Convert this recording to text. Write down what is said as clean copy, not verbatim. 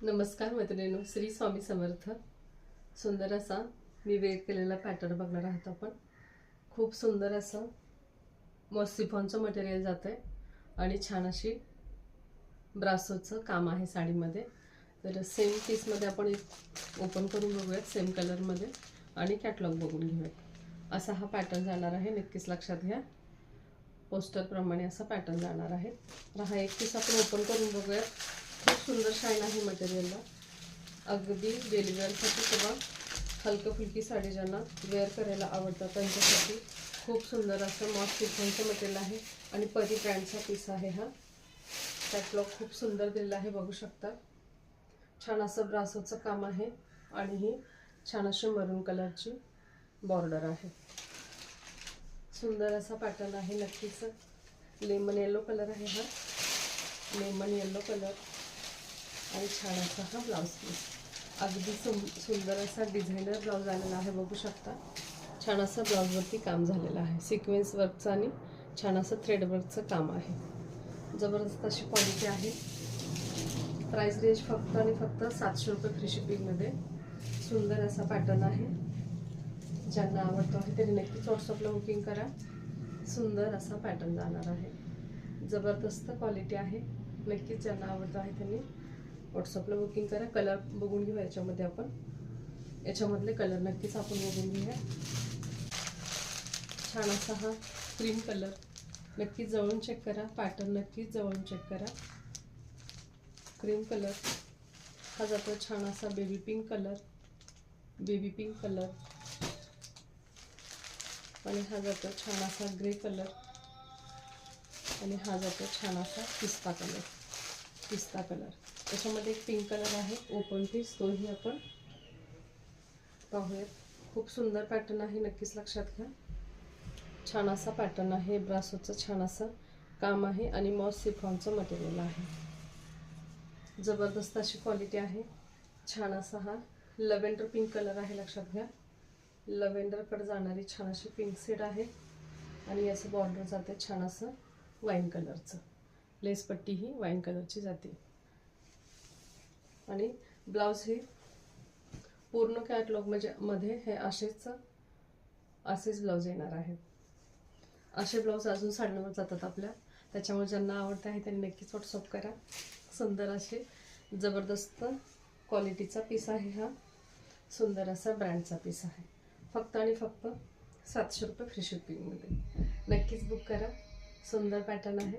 नमस्कार मैत्रिणींनो, श्री स्वामी समर्थ. सुंदर असा मी वेअर केलेला पॅटर्न बघणार आहात आपण. खूप सुंदर असं मॉसिफॉनचं मटेरियल जातं आहे आणि छान अशी ब्रासोचं काम आहे साडीमध्ये. तर सेम पीसमध्ये आपण एक ओपन करून बघूयात सेम कलरमध्ये आणि कॅटलॉग बघून घेऊयात. असा हा पॅटर्न जाणार आहे, नक्कीच लक्षात घ्या. पोस्टरप्रमाणे असा पॅटर्न जाणार आहे. तर हा एक पीस आपण ओपन करून बघूयात. खूप सुंदर शाईन आहे मटेरियलला. अगदी डेली वेअरसाठी किंवा हलकं फुलकी साडी ज्यांना वेअर करायला आवडतं त्यांच्यासाठी खूप सुंदर असं मॉस शिफॉनचं मटेरियल आहे आणि परी ब्रँडचा पीस आहे हा. कॅटलॉग खूप सुंदर दिलेला आहे, बघू शकता. छान असं ब्रासोचं काम आहे आणि ही छान अशी मरून कलरची बॉर्डर आहे. सुंदर असा पॅटर्न आहे, नक्कीच. लेमन येलो कलर आहे हा, लेमन येलो कलर. आणि छान असा हा ब्लाउज पीस, अगदी सुंदर असा डिझायनर ब्लाउज आलेला आहे, बघू शकता. छान असं ब्लाउजवरती काम झालेलं आहे, सिक्वेन्स वर्कचं आणि छान असं थ्रेड वर्कचं काम आहे. जबरदस्त अशी क्वालिटी आहे. प्राइस रेंज फक्त आणि फक्त 700 रुपये फ्री शिपिंगमध्ये. सुंदर असा पॅटर्न आहे. ज्यांना आवडतो आहे तरी नक्कीच व्हॉट्सअपला बुकिंग करा. सुंदर असा पॅटर्न जाणार आहे, जबरदस्त क्वालिटी आहे. नक्कीच ज्यांना आवडतं आहे त्यांनी व्हॉट्सअपला बुकिंग करा. कलर बघून घेऊ याच्यामध्ये आपण, याच्यामधले कलर नक्कीच आपण बघून घेऊया. छान असा हा क्रीम कलर, नक्कीच जवळून चेक करा. पॅटर्न नक्कीच जवळून चेक करा. क्रीम कलर हा जातो छान असा baby pink colour, baby pink colour. आणि हा जातो छान असा ग्रे कलर आणि हा जातो छान असा पिस्ता कलर, पिस्ता कलर. त्याच्यामध्ये एक पिंक कलर आहे ओपन पीस, तोही आपण पाहूयात. खूप सुंदर पॅटर्न आहे, नक्कीच लक्षात घ्या. छान असा पॅटर्न आहे, ब्रासोचं छान असं काम आहे आणि मॉस शिफॉनचं मटेरियल आहे. जबरदस्त अशी क्वालिटी आहे. छान असा हा लव्हेंडर पिंक कलर आहे, लक्षात घ्या. लव्हेंडरकडे जाणारी छान अशी पिंक शेड आहे आणि याचं बॉर्डर जाते छान असं वाईन कलरचं. लेस पट्टी ही वाईन कलरची जाते आणि ब्लाउज हे पूर्ण कॅटलॉग मध्ये हे असेच ब्लाउज येणार आहेत. असे ब्लाउज अजून साड्यांवर जातात आपल्या, त्याच्यामुळे ज्यांना आवडतं आहे त्यांनी नक्कीच व्हॉट्सअप करा. सुंदर असे जबरदस्त क्वालिटीचा पीस आहे हा. सुंदर असा ब्रँडचा पीस आहे. फक्त आणि फक्त 700 रुपये फ्री शिपिंगमध्ये. नक्कीच बुक करा. सुंदर पॅटर्न आहे.